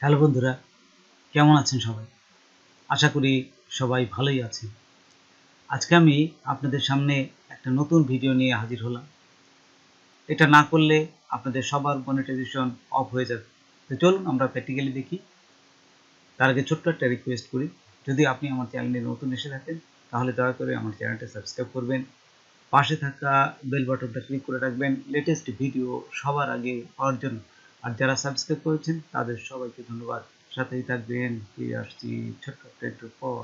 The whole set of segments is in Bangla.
হ্যালো বন্ধুরা, কেমন আছেন সবাই? আশা করি সবাই ভালোই আছেন। আজকে আমি আপনাদের সামনে একটা নতুন ভিডিও নিয়ে হাজির হলাম। এটা না করলে আপনাদের সবার মনিটাইজেশন অফ হয়ে যাবে। তো চলুন আমরা প্র্যাকটিক্যালি দেখি। তার আগে ছোট্ট একটা রিকোয়েস্ট করি, যদি আপনি আমার চ্যানেলে নতুন এসে থাকেন তাহলে দয়া করে আমার চ্যানেলটা সাবস্ক্রাইব করবেন। পাশে থাকা বেল বাটনটা ক্লিক করে রাখবেন লেটেস্ট ভিডিও সবার আগে পাওয়ার জন্য। আর যারা সাবস্ক্রাইব করেছেন তাদের সবাইকে ধন্যবাদ। সাথেই থাকবেন, ফিরে আসছি ছোট্ট একটু পর।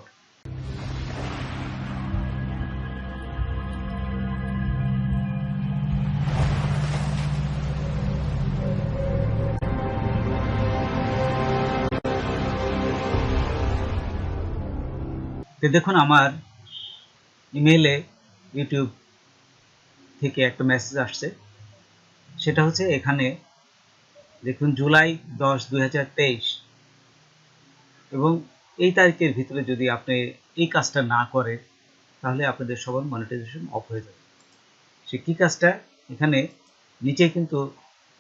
তো দেখুন, আমার ইমেইলে ইউটিউব থেকে একটা মেসেজ আসছে। সেটা হচ্ছে এখানে দেখুন, জুলাই 10, 2023 এবং এই তারিখের ভিতরে যদি আপনি এই কাজটা না করেন তাহলে আপনাদের সবার মনিটাইজেশন অফ হয়ে যাবে। সে কী কাজটা এখানে নিচে কিন্তু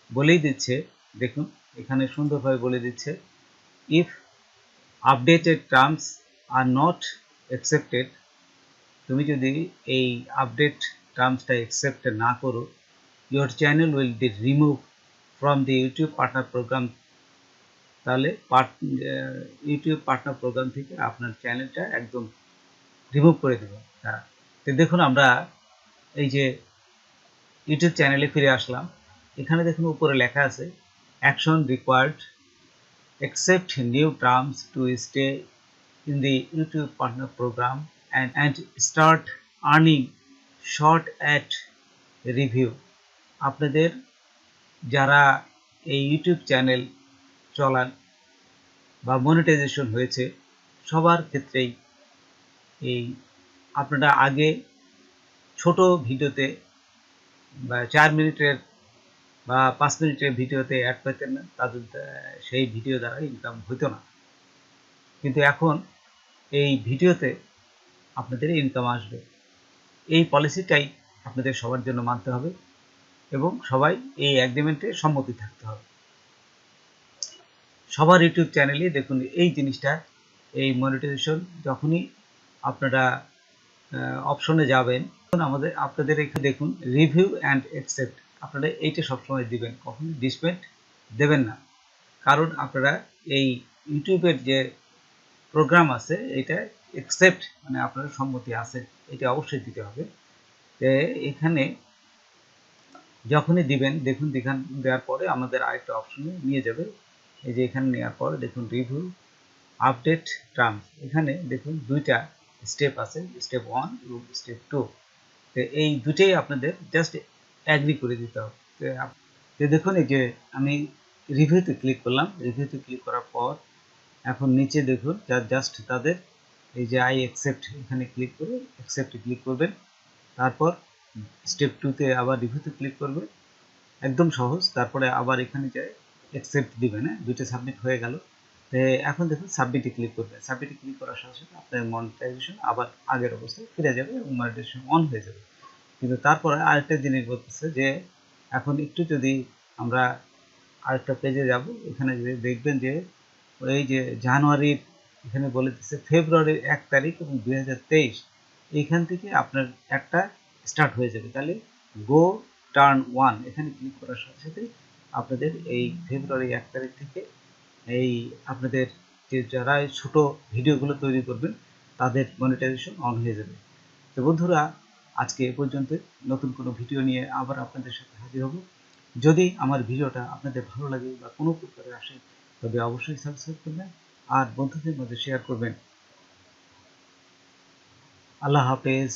বলেই দিচ্ছে। দেখুন, এখানে সুন্দরভাবে বলে দিচ্ছে, if updated terms are not accepted, তুমি যদি এই আপডেট টার্মসটা অ্যাকসেপ্ট না করো, your channel will be remove from the YouTube partner program. তাহলে ইউটিউব পার্টনার প্রোগ্রাম থেকে আপনার চ্যানেলটা একদম রিমুভ করে দেবে তারা। তো দেখুন, আমরা এই যে ইউটিউব চ্যানেলে ফিরে আসলাম। এখানে দেখুন উপরে লেখা আছে, action required, accept new terms to stay in the YouTube partner program and start earning short ad review. আপনাদের যারা এই ইউটিউব চ্যানেল চলান বা মনিটাইজেশন হয়েছে সবার ক্ষেত্রেই এই আপনারা আগে ছোট ভিডিওতে বা 4 মিনিটের বা 5 মিনিটের ভিডিওতে অ্যাড পেতেন না, তাদের সেই ভিডিও দ্বারা ইনকাম হতো না। কিন্তু এখন এই ভিডিওতে আপনাদের ইনকাম আসবে। এই পলিসিটাই আপনাদের সবার জন্য মানতে হবে এবং সবাই এই এগ্রিমেন্টে সম্মতি থাকতে হবে। সবার ইউটিউব চ্যানেলে দেখুন এই জিনিসটা, এই মনিটাইজেশন যখনই আপনারা অপশনে যাবেন, আপনাদের এখানে দেখুন রিভিউ অ্যান্ড অ্যাকসেপ্ট, আপনারা এইটা সবসময় দিবেন, কখনো ডিসপেন্ড দেবেন না। কারণ আপনারা এই ইউটিউবের যে প্রোগ্রাম আছে এটা অ্যাকসেপ্ট মানে আপনার সম্মতি আছে, এটা অবশ্যই দিতে হবে। তো এখানে যখনই দিবেন দেখুন, দেওয়ার পরে আমাদের আরেকটা অপশনে নিয়ে যাবে। এই যে এখানে নেওয়ার পরে দেখুন রিভিউ আপডেট টার্মস, এখানে দেখুন দুইটা স্টেপ আছে, স্টেপ 1 এবং স্টেপ 2। তো এই দুটোই আপনাদের জাস্ট অ্যাগ্রি করে দিতে হবে। তো দেখুন, এই যে আমি রিভিউতে ক্লিক করলাম, রিভিউতে ক্লিক করার পর এখন নিচে দেখুন জাস্ট তাদের এই যে আই অ্যাকসেপ্ট, এখানে ক্লিক করে অ্যাকসেপ্টে ক্লিক করবেন। তারপর স্টেপ 2তে আবার রিভিউতে ক্লিক করবে, একদম সহজ। তারপরে আবার এখানে যায় অ্যাকসেপ্ট দিবেন। হ্যাঁ, দুটো সাবমিট হয়ে গেল। তো এখন দেখুন সাবমিটে ক্লিক করবেন। সাবমিটে ক্লিক করার সাথে সাথে আপনার মনিটাইজেশন আবার আগের অবস্থায় ফিরে যাবে এবং মনিটাইজেশন অন হয়ে যাবে। কিন্তু তারপরে আরেকটা জিনিস বলতেছে যে এখন একটু যদি আমরা আরেকটা পেজে যাব, এখানে যদি দেখবেন যে এই যে জানুয়ারির, এখানে বলে দিচ্ছে ফেব্রুয়ারির 1 তারিখ এবং 2023, এইখান থেকে আপনার একটা স্টার্ট হয়ে যাবে। তাহলে গো টার্ন 1 এখানে ক্লিক করার সাথে সাথে আপনাদের এই ফেব্রুয়ারি 1 তারিখ থেকে এই আপনাদের যে যারা ছোট ভিডিওগুলো তৈরি করবেন তাদের মনিটাইজেশন অন হয়ে যাবে। তো বন্ধুরা, আজকে এ পর্যন্ত। নতুন কোনো ভিডিও নিয়ে আবার আপনাদের সাথে হাজির হব। যদি আমার ভিডিওটা আপনাদের ভালো লাগে বা কোনো প্রকারে আসে তবে অবশ্যই সাবস্ক্রাইব করবেন আর বন্ধুদের মধ্যে শেয়ার করবেন। আল্লাহ হাফেজ।